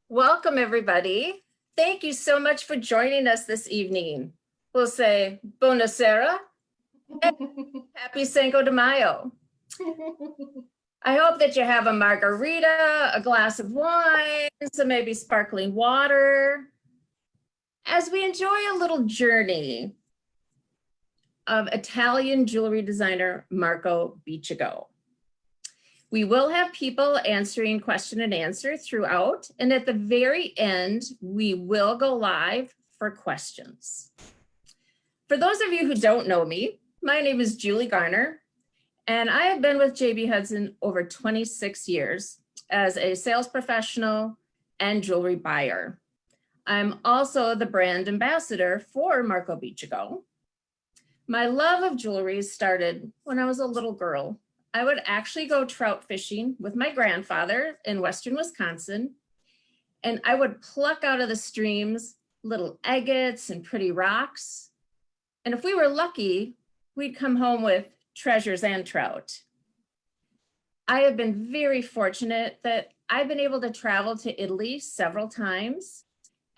Welcome, everybody. Thank you so much for joining us this evening. We'll say buonasera and happy Cinco de Mayo. I hope that you have a margarita, a glass of wine, some maybe sparkling water, as we enjoy a little journey of Italian jewelry designer Marco Bicego. We will have people answering question and answer throughout, and at the very end, we will go live for questions. For those of you who don't know me, my name is Julie Garner, and I have been with JB Hudson over 26 years as a sales professional and jewelry buyer. I'm also the brand ambassador for Marco Bicego. My love of jewelry started when I was a little girl. I would actually go trout fishing with my grandfather in Western Wisconsin, and I would pluck out of the streams little agates and pretty rocks. And if we were lucky, we'd come home with treasures and trout. I have been very fortunate that I've been able to travel to Italy several times,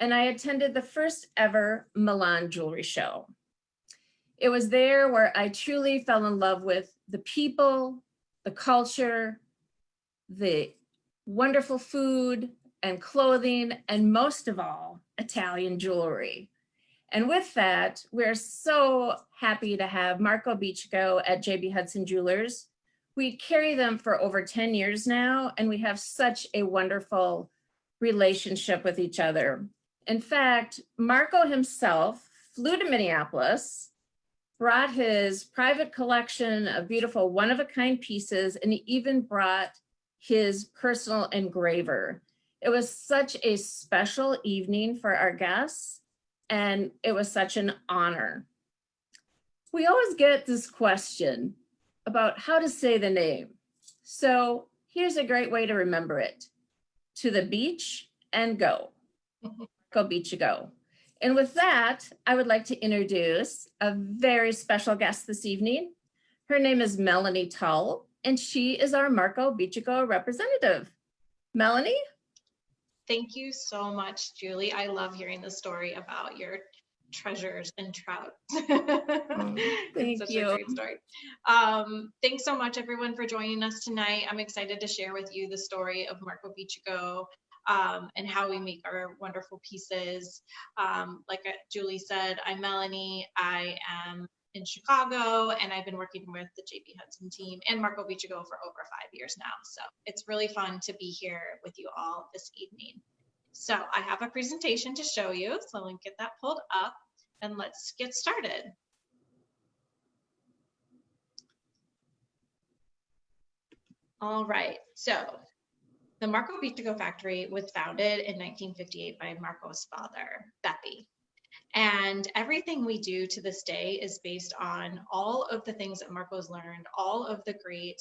and I attended the first ever Milan jewelry show. It was there where I truly fell in love with the people, the culture, the wonderful food and clothing, and most of all, Italian jewelry. And with that, we're so happy to have Marco Bicego at JB Hudson Jewelers. We carry them for over 10 years now, and we have such a wonderful relationship with each other. In fact, Marco himself flew to Minneapolis, brought his private collection of beautiful one-of-a-kind pieces, and he even brought his personal engraver. It was such a special evening for our guests, and it was such an honor. We always get this question about how to say the name. So here's a great way to remember it. To the beach and go. Go beach go. And with that, I would like to introduce a very special guest this evening. Her name is Melanie Tull, and she is our Marco Bicego representative. Melanie? Thank you so much, Julie. I love hearing the story about your treasures and trout. Thank such you. A great story. Thanks so much, everyone, for joining us tonight. I'm excited to share with you the story of Marco Bicego and how we make our wonderful pieces. Like Julie said, I'm Melanie. I am in Chicago, and I've been working with the JB Hudson team and Marco Bicego for over 5 years now. So it's really fun to be here with you all this evening. So I have a presentation to show you. So let me get that pulled up and let's get started. All right, so the Marco Bicego factory was founded in 1958 by Marco's father, Beppe. And everything we do to this day is based on all of the things that Marco's learned, all of the great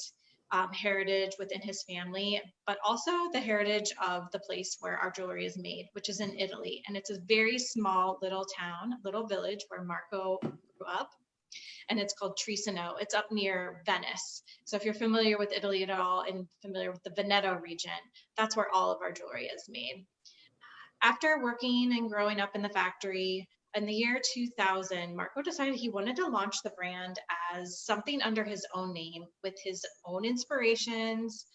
heritage within his family, but also the heritage of the place where our jewelry is made, which is in Italy. And it's a very small little town, little village where Marco grew up. And it's called Trissano. It's up near Venice. So if you're familiar with Italy at all and familiar with the Veneto region, that's where all of our jewelry is made. After working and growing up in the factory, in the year 2000, Marco decided he wanted to launch the brand as something under his own name with his own inspirations,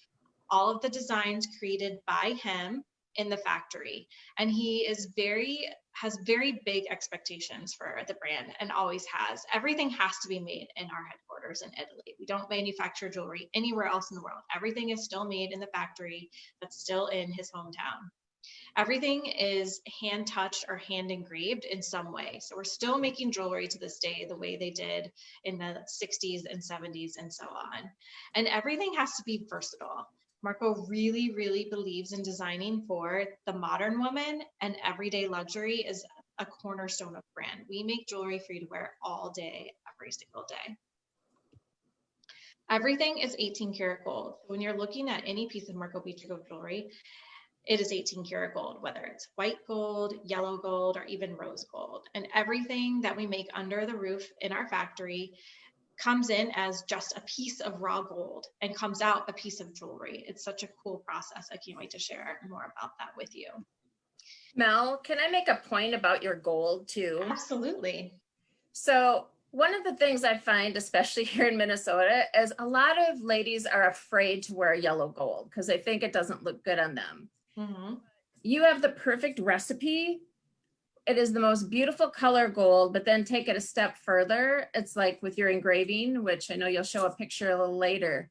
all of the designs created by him in the factory. And he has very big expectations for the brand and always has. Everything has to be made in our headquarters in Italy. We don't manufacture jewelry anywhere else in the world. Everything is still made in the factory that's still in his hometown. Everything is hand touched or hand engraved in some way. So we're still making jewelry to this day the way they did in the 60s and 70s and so on. And everything has to be versatile. Marco really, really believes in designing for the modern woman, and everyday luxury is a cornerstone of brand. We make jewelry for you to wear all day, every single day. Everything is 18 karat gold. When you're looking at any piece of Marco Bicego jewelry, it is 18 karat gold, whether it's white gold, yellow gold, or even rose gold. And everything that we make under the roof in our factory comes in as just a piece of raw gold and comes out a piece of jewelry. It's such a cool process. I can't wait to share more about that with you. Mel, can I make a point about your gold too? Absolutely. So one of the things I find, especially here in Minnesota, is a lot of ladies are afraid to wear yellow gold because they think it doesn't look good on them. Mm-hmm. You have the perfect recipe. It is the most beautiful color gold, but then take it a step further. It's like with your engraving, which I know you'll show a picture a little later.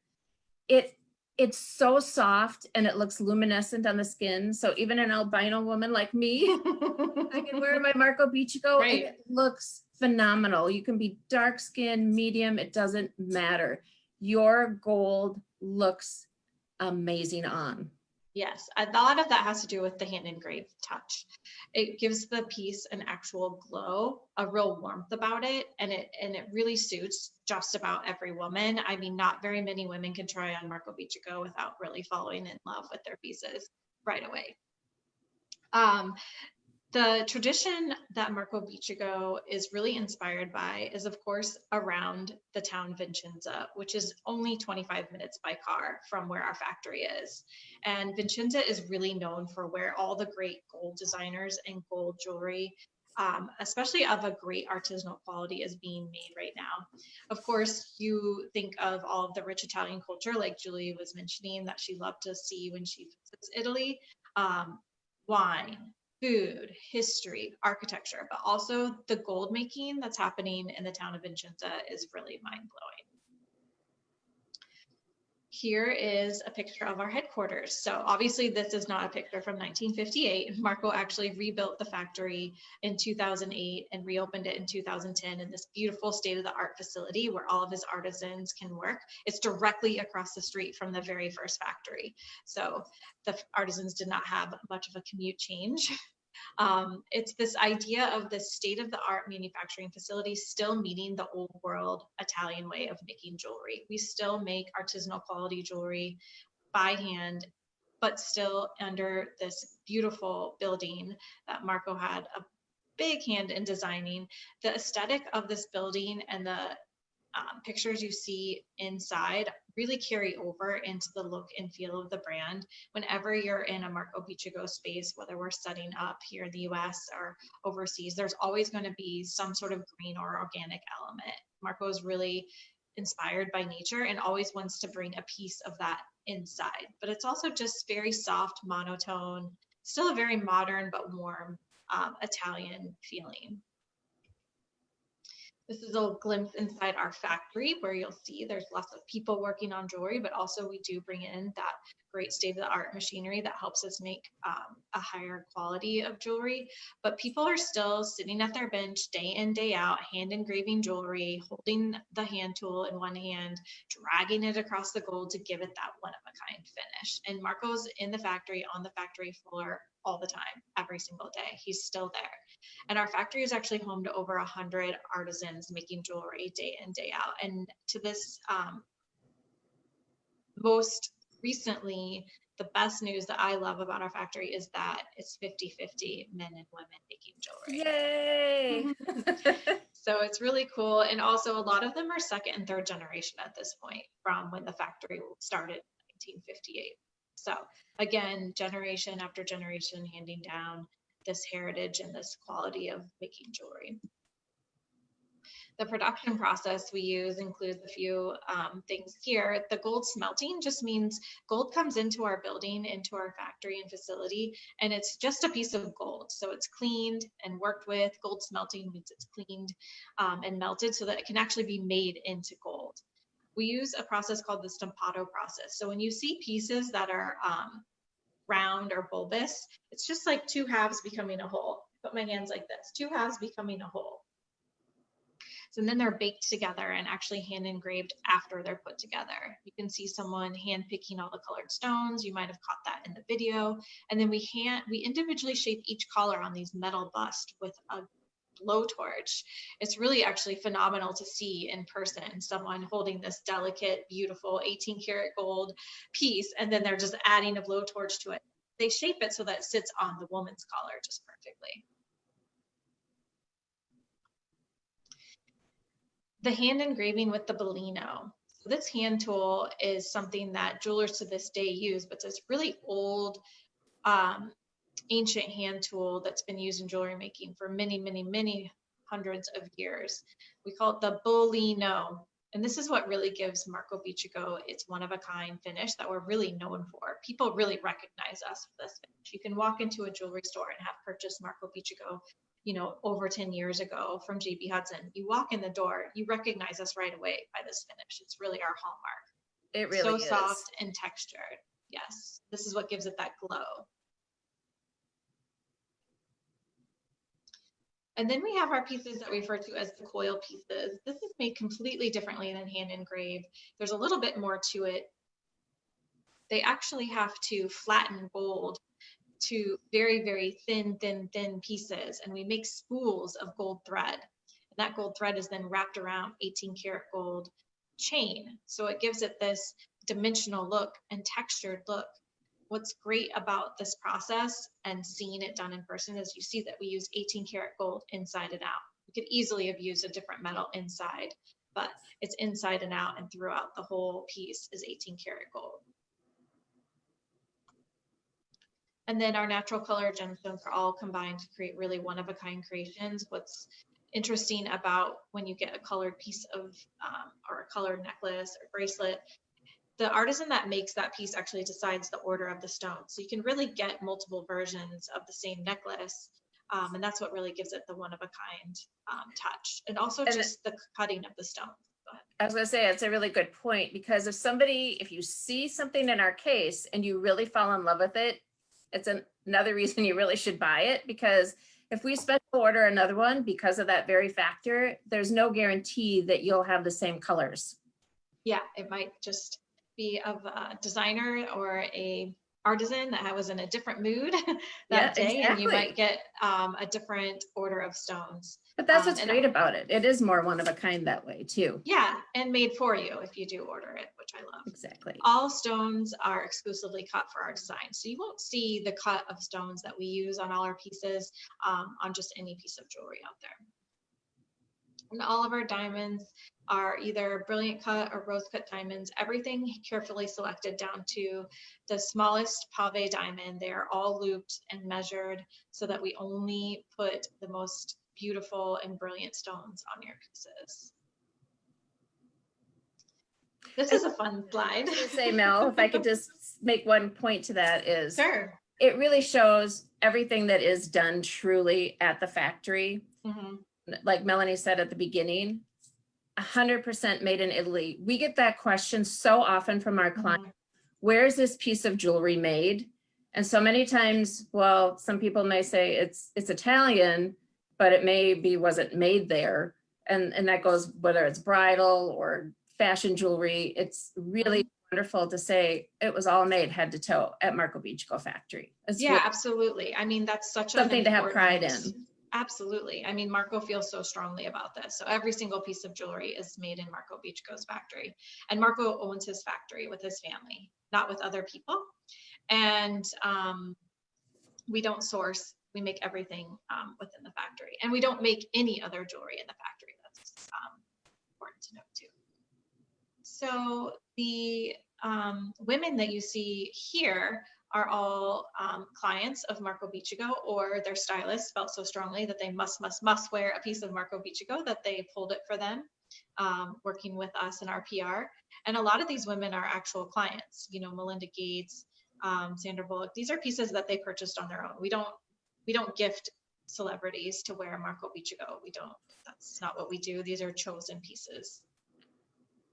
It it's so soft and it looks luminescent on the skin. So even an albino woman like me, I can wear my Marco Bicego and Right. it looks phenomenal. You can be dark skin, medium, it doesn't matter. Your gold looks amazing on. Yes, a lot of that has to do with the hand engraved touch. It gives the piece an actual glow, a real warmth about it, and it really suits just about every woman. I mean, not very many women can try on Marco Bicego without really falling in love with their pieces right away. Um, the tradition that Marco Bicego is really inspired by is, of course, around the town Vicenza, which is only 25 minutes by car from where our factory is. And Vicenza is really known for where all the great gold designers and gold jewelry, especially of a great artisanal quality, is being made right now. Of course, you think of all of the rich Italian culture, like Julie was mentioning, that she loved to see when she visits Italy. Wine, food, history, architecture, but also the gold making that's happening in the town of Vicenza is really mind blowing. Here is a picture of our headquarters. So obviously this is not a picture from 1958. Marco actually rebuilt the factory in 2008 and reopened it in 2010 in this beautiful state-of-the-art facility where all of his artisans can work. It's directly across the street from the very first factory. So the artisans did not have much of a commute change. It's this idea of the state-of-the-art manufacturing facility still meeting the old world Italian way of making jewelry. We still make artisanal quality jewelry by hand, but still under this beautiful building that Marco had a big hand in designing. The aesthetic of this building and the pictures you see inside really carry over into the look and feel of the brand. Whenever you're in a Marco Bicego space, whether we're setting up here in the US or overseas, there's always going to be some sort of green or organic element. Marco is really inspired by nature and always wants to bring a piece of that inside. But it's also just very soft, monotone, still a very modern but warm Italian feeling. This is a glimpse inside our factory where you'll see there's lots of people working on jewelry, but also we do bring in that great state-of-the-art machinery that helps us make a higher quality of jewelry. But people are still sitting at their bench day in, day out, hand engraving jewelry, holding the hand tool in one hand, dragging it across the gold to give it that one-of-a-kind finish. And Marco's in the factory, on the factory floor all the time, every single day. He's still there. And our factory is actually home to over 100 artisans making jewelry day in, day out. And to this, most recently, the best news that I love about our factory is that it's 50-50 men and women making jewelry. Yay! So it's really cool. And also a lot of them are second and third generation at this point from when the factory started in 1958. So again, generation after generation handing down this heritage and this quality of making jewelry. The production process we use includes a few things here. The gold smelting just means gold comes into our building, into our factory and facility, and it's just a piece of gold. So it's cleaned and worked with. Gold smelting means it's cleaned and melted so that it can actually be made into gold. We use a process called the stampato process. So when you see pieces that are round or bulbous, it's just like two halves becoming a whole. Put my hands like this, two halves becoming a whole. So then they're baked together and actually hand engraved after they're put together. You can see someone hand picking all the colored stones. You might have caught that in the video. And then we individually shape each collar on these metal busts with a blowtorch. It's really actually phenomenal to see in person, someone holding this delicate, beautiful 18 karat gold piece, and then they're just adding a blowtorch to it. They shape it so that it sits on the woman's collar just perfectly. The hand engraving with the Bellino. So this hand tool is something that jewelers to this day use, but it's really old ancient hand tool that's been used in jewelry making for many, many, many hundreds of years. We call it the bolino. And this is what really gives Marco Bicego its one-of-a-kind finish that we're really known for. People really recognize us for this finish. You can walk into a jewelry store and have purchased Marco Bicego, you know, over 10 years ago from JB Hudson. You walk in the door, you recognize us right away by this finish. It's really our hallmark. It really is. So soft and textured. Yes, this is what gives it that glow. And then we have our pieces that we refer to as the coil pieces. This is made completely differently than hand engraved. There's a little bit more to it. They actually have to flatten gold to very, very thin, thin, thin pieces. And we make spools of gold thread. And that gold thread is then wrapped around 18 karat gold chain. So it gives it this dimensional look and textured look. What's great about this process and seeing it done in person is you see that we use 18 karat gold inside and out. We could easily have used a different metal inside, but it's inside and out, and throughout the whole piece is 18 karat gold. And then our natural color gemstones are all combined to create really one-of-a-kind creations. What's interesting about when you get a colored piece of, or a colored necklace or bracelet, the artisan that makes that piece actually decides the order of the stones. So you can really get multiple versions of the same necklace. And that's what really gives it the one-of-a-kind touch. And also just the cutting of the stones. I was going to say, it's a really good point, because if you see something in our case and you really fall in love with it, it's another reason you really should buy it, because if we special order another one because of that very factor, there's no guarantee that you'll have the same colors. Yeah, it might just be of a designer or a artisan that was in a different mood that day, exactly. And you might get a different order of stones. But that's what's great about it. It is more one of a kind that way too. Yeah, and made for you if you do order it, which I love. Exactly. All stones are exclusively cut for our design. So you won't see the cut of stones that we use on all our pieces on just any piece of jewelry out there. And all of our diamonds are either brilliant cut or rose cut diamonds, everything carefully selected down to the smallest pave diamond. They are all looped and measured so that we only put the most beautiful and brilliant stones on your pieces. This is a fun slide. Say, Mel, if I could just make one point to that is, sure. It really shows everything that is done truly at the factory. Mm-hmm. Like Melanie said at the beginning, 100% made in Italy. We get that question so often from our clients. Where is this piece of jewelry made? And so many times, well, some people may say it's Italian, but it wasn't made there. And that goes whether it's bridal or fashion jewelry. It's really wonderful to say it was all made head to toe at Marco Bicego factory. Yeah, really, absolutely. I mean, that's such something to have pride in. Absolutely. I mean, Marco feels so strongly about this. So every single piece of jewelry is made in Marco Bicego's factory. And Marco owns his factory with his family, not with other people. And we don't source, we make everything within the factory. And we don't make any other jewelry in the factory. That's important to note too. So the women that you see here are all clients of Marco Bicego, or their stylists felt so strongly that they must wear a piece of Marco Bicego that they pulled it for them, working with us in our PR. And a lot of these women are actual clients, you know, Melinda Gates, Sandra Bullock. These are pieces that they purchased on their own. We don't gift celebrities to wear Marco Bicego. That's not what we do. These are chosen pieces.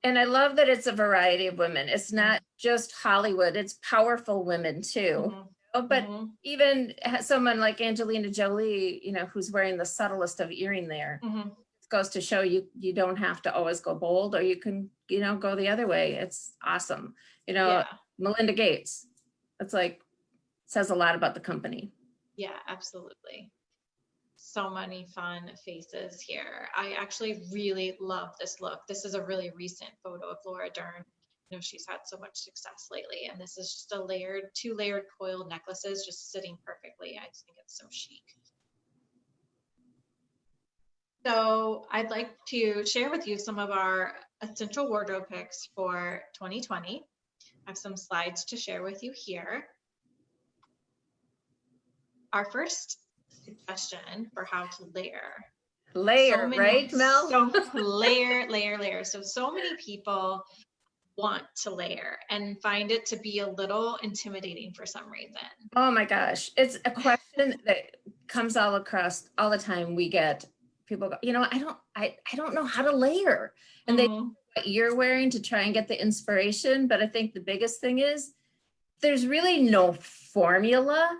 And I love that it's a variety of women. It's not just Hollywood, it's powerful women too. Mm-hmm. But even someone like Angelina Jolie, you know, who's wearing the subtlest of earring there, it goes to show you don't have to always go bold, or you can, you know, go the other way. It's awesome. You know, Melinda Gates, it's like, says a lot about the company. Yeah, absolutely. So many fun faces here. I actually really love this look. This is a really recent photo of Laura Dern. You know, she's had so much success lately, and this is just two layered coiled necklaces just sitting perfectly. I just think it's so chic. So I'd like to share with you some of our essential wardrobe picks for 2020. I have some slides to share with you here. our first suggestion for how to layer. Layer, right, Mel? So layer. So many people want to layer and find it to be a little intimidating for some reason. Oh my gosh. It's a question that comes all across all the time. We get people go, I don't know how to layer. And they what you're wearing to try and get the inspiration. But I think the biggest thing is there's really no formula,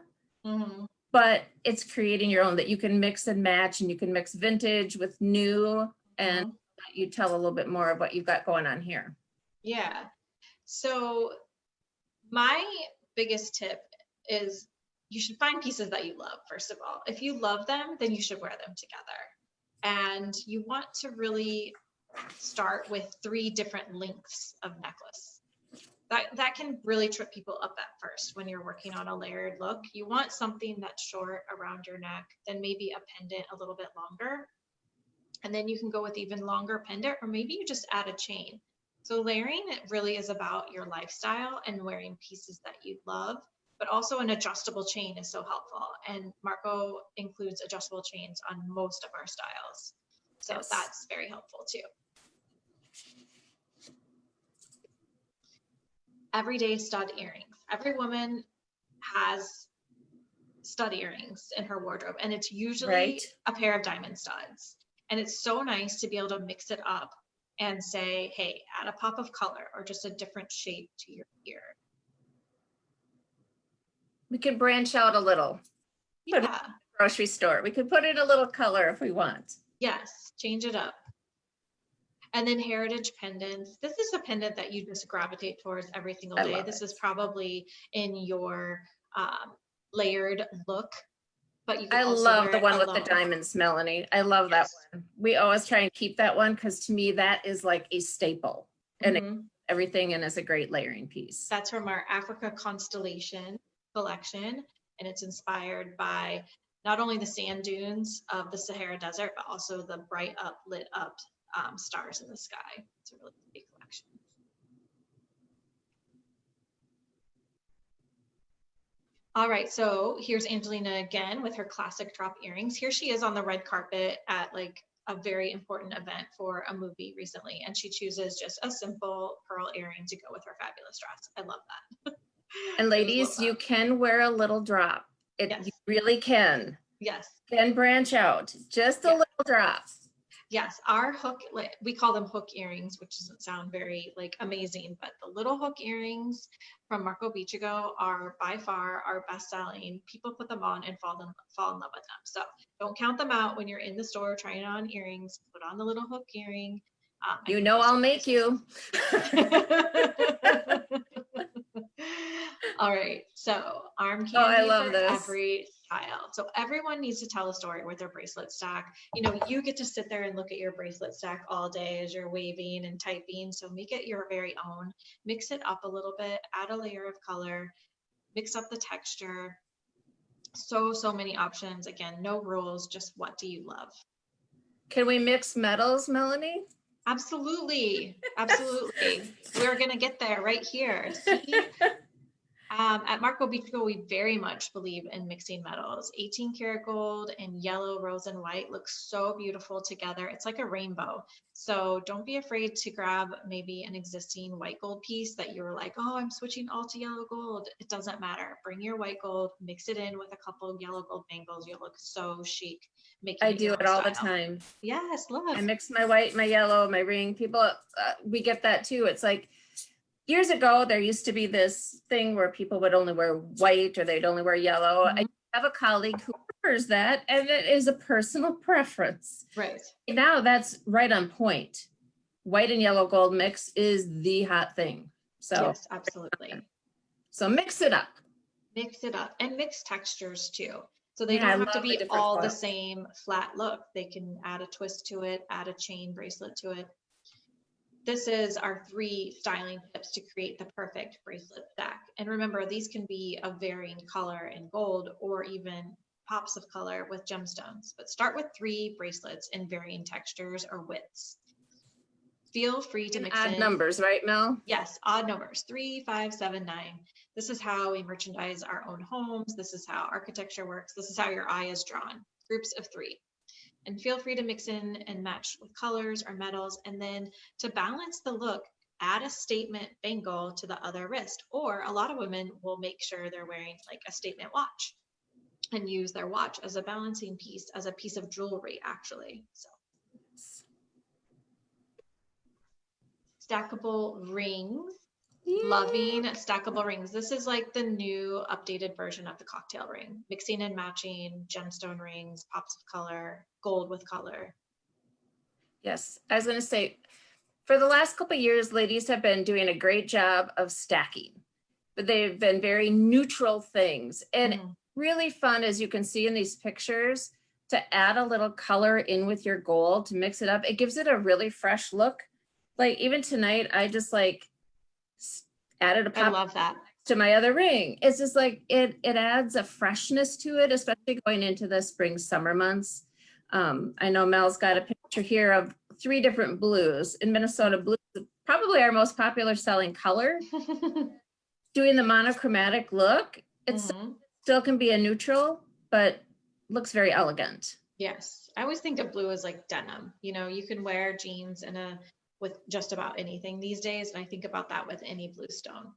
but it's creating your own that you can mix and match, and you can mix vintage with new, and you tell a little bit more of what you've got going on here. Yeah. So my biggest tip is you should find pieces that you love, first of all. If you love them, then you should wear them together. And you want to really start with 3 different lengths of necklace. That can really trip people up at first when you're working on a layered look. You want something that's short around your neck, then maybe a pendant a little bit longer. And then you can go with even longer pendant, or maybe you just add a chain. So layering, it really is about your lifestyle and wearing pieces that you love, but also an adjustable chain is so helpful. And Marco includes adjustable chains on most of our styles. So that's very helpful too. Everyday stud earrings. Every woman has stud earrings in her wardrobe, and it's usually a pair of diamond studs. And it's so nice to be able to mix it up and say, hey, add a pop of color or just a different shape to your ear. We could branch out a little. Yeah. Grocery store. We could put in a little color if we want. Yes, change it up. And then heritage pendants. This is a pendant that you just gravitate towards every single day. This is probably in your layered look. But you can also love wear the it one alone. with the diamonds, Melanie. I love that one. We always try and keep that one because to me that is like a staple, and everything in is a great layering piece. That's from our Africa Constellation collection, and it's inspired by not only the sand dunes of the Sahara Desert, but also the bright up, lit up stars in the sky. It's a really big collection. All right, so here's Angelina again with her classic drop earrings. Here she is on the red carpet at like a very important event for a movie recently, and she chooses just a simple pearl earring to go with her fabulous dress. I love that. And ladies, you can wear a little drop. You really can. Yes. Can branch out just a little drop. Yes, our hook, we call them hook earrings, which doesn't sound very like amazing, but the little hook earrings from Marco Bicego are by far our best selling. People put them on and fall in love with them. So don't count them out when you're in the store trying on earrings. Put on the little hook earring. I'll make you. All right, so arm candy I love for this. every style. So everyone needs to tell a story with their bracelet stack. You get to sit there and look at your bracelet stack all day as you're waving and typing. So make it your very own. Mix it up a little bit, add a layer of color, mix up the texture. So many options. Again, no rules, just what do you love? Can we mix metals, Melanie? Absolutely. We're going to get there right here. See? At Marco Bicego, we very much believe in mixing metals. 18 karat gold and yellow, rose, and white look so beautiful together. It's like a rainbow. So don't be afraid to grab maybe an existing white gold piece that you were like, oh, I'm switching all to yellow gold. It doesn't matter. Bring your white gold, mix it in with a couple of yellow gold bangles. You'll look so chic. I do it all the time. Yes, look. I mix my white, my yellow, my ring. People, we get that too. It's like, years ago, there used to be this thing where people would only wear white or they'd only wear yellow. I have a colleague who prefers that, and it is a personal preference. Right. Now that's right on point. White and yellow gold mix is the hot thing. So yes, absolutely. So mix it up. Mix it up and mix textures too. So they don't have to be all the same flat look. They can add a twist to it, add a chain bracelet to it. This is our 3 styling tips to create the perfect bracelet stack. And remember, these can be of varying color in gold or even pops of color with gemstones. But start with 3 bracelets in varying textures or widths. Feel free to mix Odd in. numbers, right, Mel? Yes, odd numbers, 3, 5, 7, 9. This is how we merchandise our own homes. This is how architecture works. This is how your eye is drawn. Groups of 3. And feel free to mix in and match with colors or metals. And then to balance the look, add a statement bangle to the other wrist. Or a lot of women will make sure they're wearing like a statement watch and use their watch as a balancing piece, as a piece of jewelry, actually. So stackable rings. Yeah. Loving stackable rings. This is like the new updated version of the cocktail ring. Mixing and matching gemstone rings, pops of color, gold with color. Yes, I was going to say, for the last couple of years, ladies have been doing a great job of stacking, but they've been very neutral things and really fun, as you can see in these pictures, to add a little color in with your gold to mix it up. It gives it a really fresh look. Like even tonight, I just like added a pop. I love that. To my other ring. It's just like it adds a freshness to it, especially going into the spring summer months. I know Mel's got a picture here of 3 different blues. In Minnesota, blue is probably our most popular selling color. Doing the monochromatic look, it still can be a neutral, but looks very elegant. Yes, I always think of blue as like denim. You know, you can wear jeans with just about anything these days, and I think about that with any blue stone.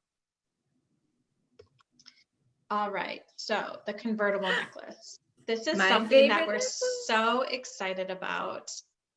All right, so the convertible necklace. This is something that we're so excited about.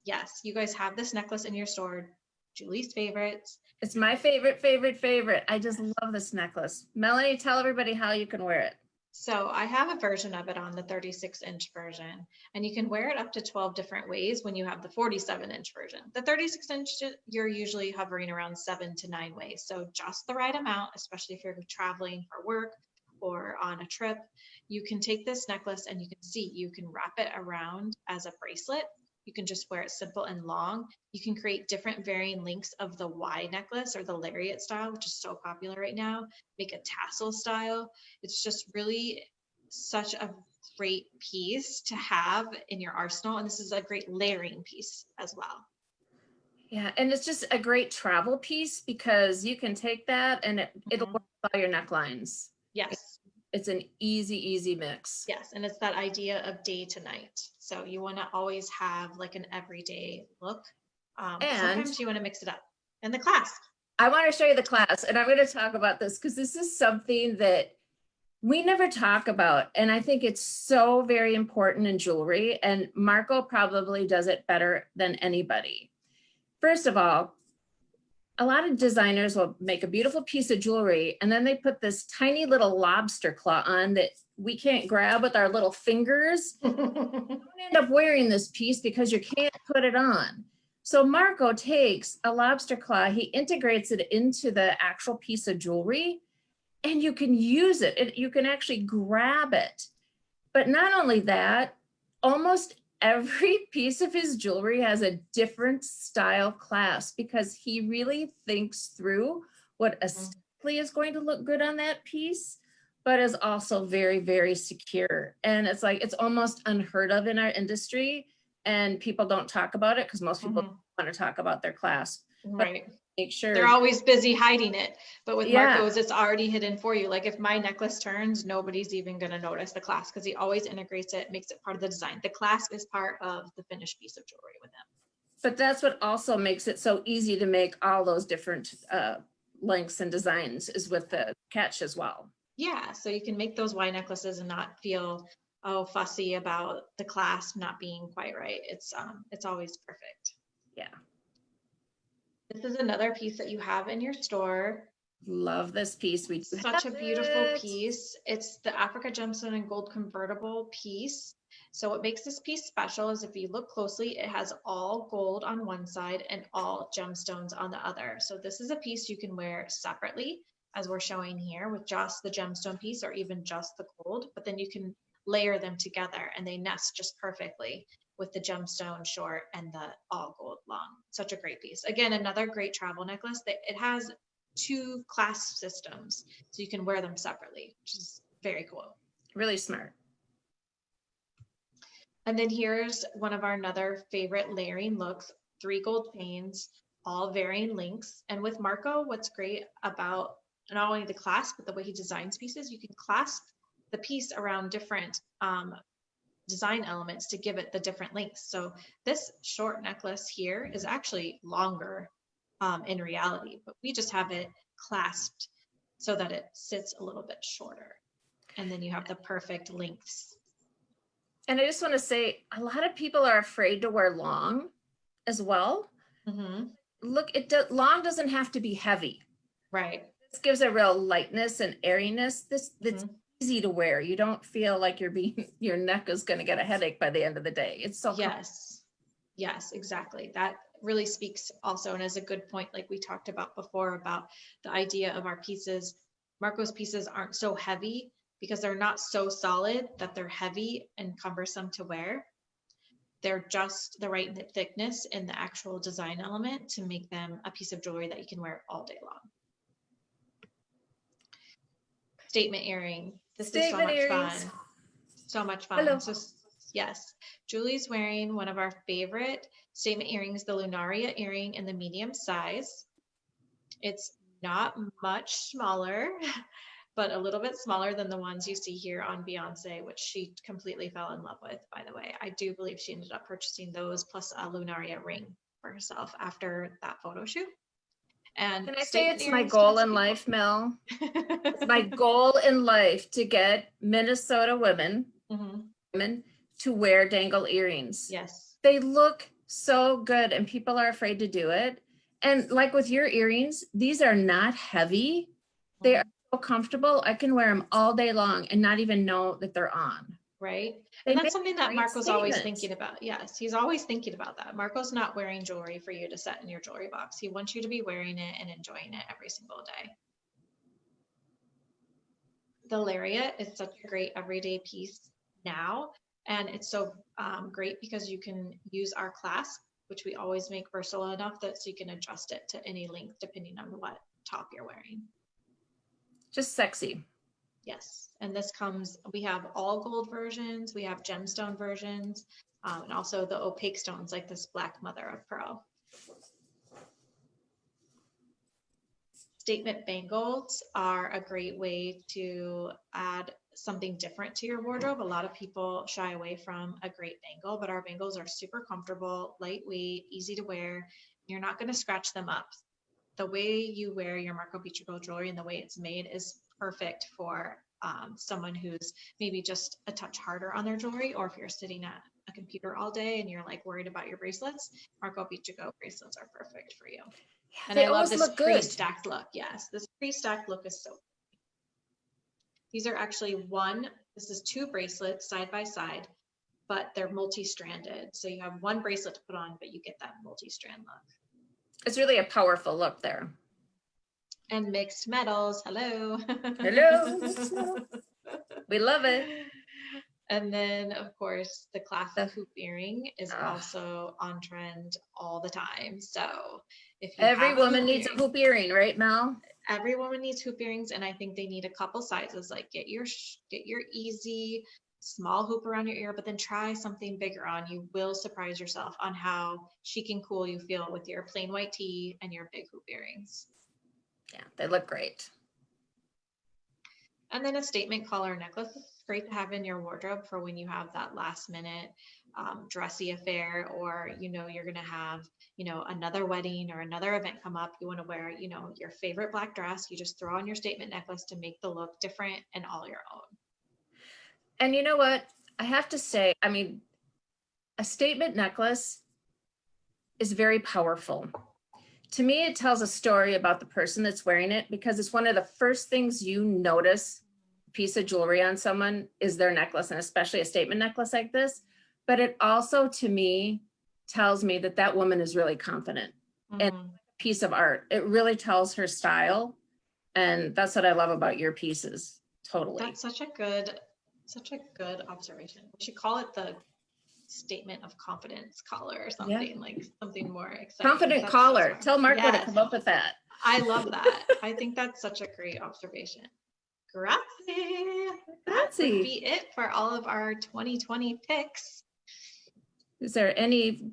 Yes, you guys have this necklace in your store, Julie's favorites. It's my favorite. I just love this necklace. Melanie, tell everybody how you can wear it. So I have a version of it on the 36-inch version, and you can wear it up to 12 different ways when you have the 47-inch version. The 36-inch, you're usually hovering around 7 to 9 ways. So just the right amount, especially if you're traveling for work or on a trip. You can take this necklace and you can see, you can wrap it around as a bracelet. You can just wear it simple and long. You can create different varying lengths of the Y necklace or the lariat style, which is so popular right now. Make a tassel style. It's just really such a great piece to have in your arsenal. And this is a great layering piece as well. Yeah, and it's just a great travel piece because you can take that and it'll work with all your necklines. Yes. It's an easy mix. Yes, and it's that idea of day to night. So you want to always have like an everyday look. And sometimes you want to mix it up. And the clasp. I want to show you the clasp, and I'm going to talk about this because this is something that we never talk about. And I think it's so very important in jewelry. And Marco probably does it better than anybody. First of all, a lot of designers will make a beautiful piece of jewelry and then they put this tiny little lobster claw on that we can't grab with our little fingers. You don't end up wearing this piece because you can't put it on. So Marco takes a lobster claw, he integrates it into the actual piece of jewelry and you can use it. You can actually grab it. But not only that, almost every piece of his jewelry has a different style clasp because he really thinks through what aesthetically is going to look good on that piece, but is also very secure. And it's like, it's almost unheard of in our industry and people don't talk about it because most people want to talk about their clasp. Right. But make sure they're always busy hiding it. But with Marco's, it's already hidden for you. Like if my necklace turns, nobody's even going to notice the clasp because he always integrates it, makes it part of the design. The clasp is part of the finished piece of jewelry with him. But that's what also makes it so easy to make all those different lengths and designs is with the catch as well. Yeah, so you can make those Y necklaces and not feel fussy about the clasp not being quite right. It's always perfect. Yeah. This is another piece that you have in your store. Love this piece. We do such a beautiful piece. It's the Africa gemstone and gold convertible piece. So what makes this piece special is if you look closely, it has all gold on one side and all gemstones on the other. So this is a piece you can wear separately, as we're showing here, with just the gemstone piece or even just the gold, but then you can layer them together and they nest just perfectly with the gemstone short and the all gold long. Such a great piece. Again, another great travel necklace that it has 2 clasp systems, so you can wear them separately, which is very cool. Really smart. And then here's one of our another favorite layering looks, 3 gold chains, all varying lengths. And with Marco, what's great about not only the clasp, but the way he designs pieces, you can clasp the piece around different design elements to give it the different lengths. So this short necklace here is actually longer in reality, but we just have it clasped so that it sits a little bit shorter. And then you have the perfect lengths. And I just want to say, a lot of people are afraid to wear long as well. Mm-hmm. Look, long doesn't have to be heavy. Right. This gives a real lightness and airiness. That's easy to wear. You don't feel like your neck is going to get a headache by the end of the day. It's so Yes, exactly. That really speaks also, and is a good point, like we talked about before, about the idea of our pieces. Marco's pieces aren't so heavy because they're not so solid that they're heavy and cumbersome to wear. They're just the right thickness in the actual design element to make them a piece of jewelry that you can wear all day long. Statement earring. This is so much fun. So much fun. Hello. So yes, Julie's wearing one of our favorite statement earrings, the Lunaria earring in the medium size. It's not much smaller, but a little bit smaller than the ones you see here on Beyonce, which she completely fell in love with, by the way. I do believe she ended up purchasing those plus a Lunaria ring for herself after that photo shoot. And can I say it's my goal in life, Mel? It's my goal in life to get Minnesota women to wear dangle earrings. Yes. They look so good and people are afraid to do it. And like with your earrings, these are not heavy. They are so comfortable. I can wear them all day long and not even know that they're on. Right. And that's something that Marco's always thinking about. Yes, he's always thinking about that. Marco's not wearing jewelry for you to set in your jewelry box. He wants you to be wearing it and enjoying it every single day. The lariat is such a great everyday piece now. And it's so great because you can use our clasp, which we always make versatile enough that so you can adjust it to any length depending on what top you're wearing. Just sexy. Yes, and this comes, we have all gold versions, we have gemstone versions, and also the opaque stones like this black mother of pearl. Statement bangles are a great way to add something different to your wardrobe. A lot of people shy away from a great bangle, but our bangles are super comfortable, lightweight, easy to wear. You're not going to scratch them up. The way you wear your Marco Bicego jewelry and the way it's made is perfect for someone who's maybe just a touch harder on their jewelry, or if you're sitting at a computer all day and you're like worried about your bracelets, Marco Bicego bracelets are perfect for you. Yeah, and I love this pre-stacked look. Yes, this pre-stacked look is so cool. These are actually this is two bracelets side by side, but they're multi-stranded. So you have one bracelet to put on, but you get that multi-strand look. It's really a powerful look there. And mixed metals. Hello. Hello. We love it. And then, of course, the classic hoop earring is also on trend all the time. So if you every woman needs a hoop earring, right, Mel? Every woman needs hoop earrings, and I think they need a couple sizes. Like get your easy small hoop around your ear, but then try something bigger on. You will surprise yourself on how chic and cool you feel with your plain white tee and your big hoop earrings. Yeah, they look great. And then a statement collar necklace is great to have in your wardrobe for when you have that last minute dressy affair, or you're going to have another wedding or another event come up. You want to wear your favorite black dress. You just throw on your statement necklace to make the look different and all your own. And you know what? I have to say, I mean, a statement necklace is very powerful. To me, it tells a story about the person that's wearing it, because it's one of the first things you notice a piece of jewelry on someone is their necklace, and especially a statement necklace like this. But it also, to me, tells me that that woman is really confident and a piece of art. It really tells her style. And that's what I love about your pieces. Totally. That's such a good observation. We should call it the statement of confidence collar or something, like something more exciting. Confident collar. Tell Marco to come up with that. I love that. I think that's such a great observation. Grazie. That would be it for all of our 2020 picks. Is there any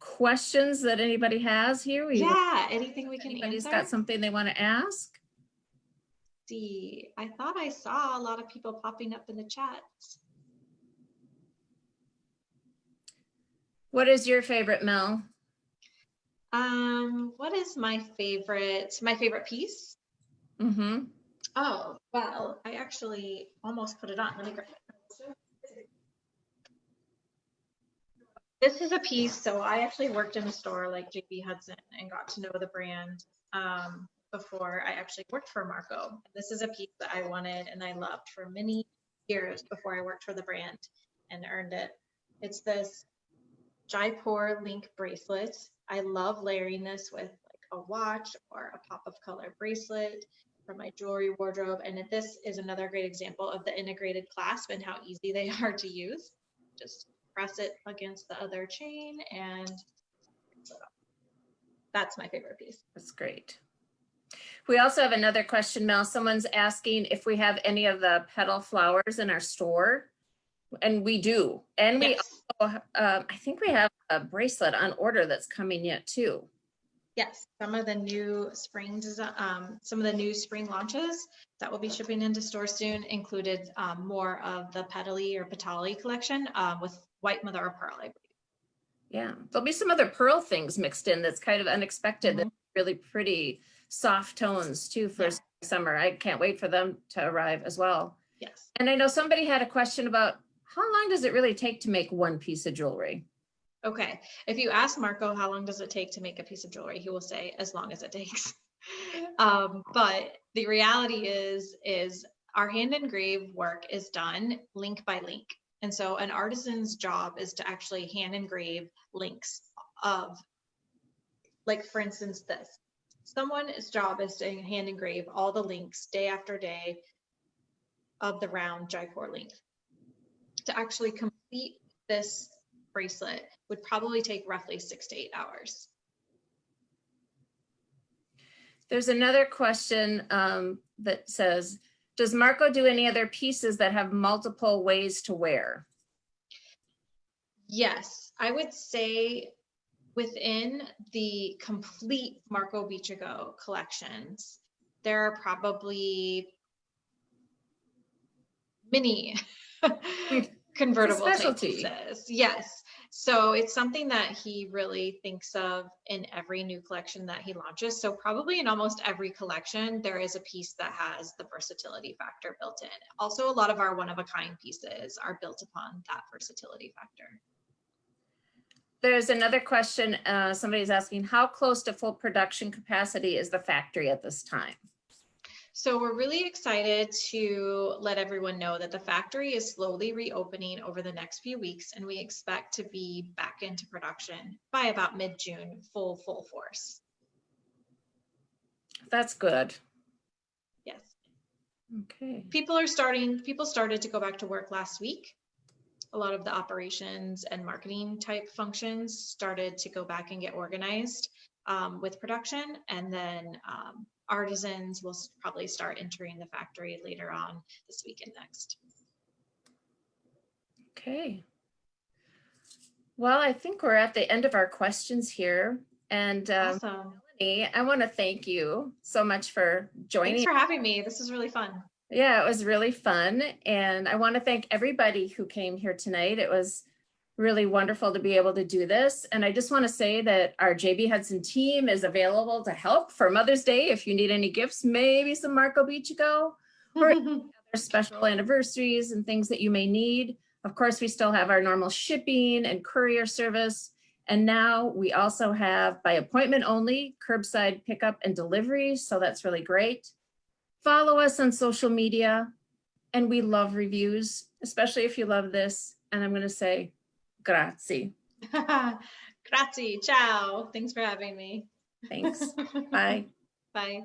questions that anybody has here? Yeah, anything we can Anybody's answer? got something they want to ask? See, I thought I saw a lot of people popping up in the chat. What is your favorite, Mel? What is my favorite piece? Mm-hmm. Oh, well, I actually almost put it on. Let me grab it. This is a piece, so I actually worked in a store like JB Hudson and got to know the brand before I actually worked for Marco. This is a piece that I wanted and I loved for many years before I worked for the brand and earned it. It's this Jaipur link bracelet. I love layering this with like a watch or a pop of color bracelet for my jewelry wardrobe. And this is another great example of the integrated clasp and how easy they are to use. Just press it against the other chain and that's my favorite piece. That's great. We also have another question, Mel. Someone's asking if we have any of the petal flowers in our store. And we do. And we Yes. also, I think we have a bracelet on order that's coming yet too. Yes, some of the new spring launches that will be shipping into stores soon included more of the petally or petali collection with white mother of pearl, I believe. Yeah, there'll be some other pearl things mixed in that's kind of unexpected. That's really pretty soft tones too for summer. I can't wait for them to arrive as well. Yes. And I know somebody had a question about how long does it really take to make one piece of jewelry? Okay, if you ask Marco how long does it take to make a piece of jewelry, he will say as long as it takes. But the reality is our hand engraved work is done link by link. And so an artisan's job is to actually hand engrave links of, like for instance, this. Someone's job is to hand engrave all the links day after day of the round Jaipur link. To actually complete this bracelet would probably take roughly 6 to 8 hours. There's another question that says, does Marco do any other pieces that have multiple ways to wear? Yes, I would say within the complete Marco Bicego collections, there are probably many convertible type pieces. Yes. So it's something that he really thinks of in every new collection that he launches. So probably in almost every collection, there is a piece that has the versatility factor built in. Also, a lot of our one-of-a-kind pieces are built upon that versatility factor. There's another question. Somebody's asking, how close to full production capacity is the factory at this time? So we're really excited to let everyone know that the factory is slowly reopening over the next few weeks, and we expect to be back into production by about mid-June, full force. That's good. Yes. Okay. People started to go back to work last week. A lot of the operations and marketing type functions started to go back and get organized with production, and then artisans will probably start entering the factory later on this week and next. Okay. Well, I think we're at the end of our questions here. And awesome. Melanie, I want to thank you so much for joining. Thanks for having me. This was really fun. Yeah, it was really fun. And I want to thank everybody who came here tonight. It was really wonderful to be able to do this. And I just want to say that our JB Hudson team is available to help for Mother's Day. If you need any gifts, maybe some Marco Bicego or other special anniversaries and things that you may need. Of course, we still have our normal shipping and courier service. And now we also have by appointment only curbside pickup and delivery. So that's really great. Follow us on social media. And we love reviews, especially if you love this. And I'm going to say, grazie. Grazie. Ciao. Thanks for having me. Thanks. Bye. Bye.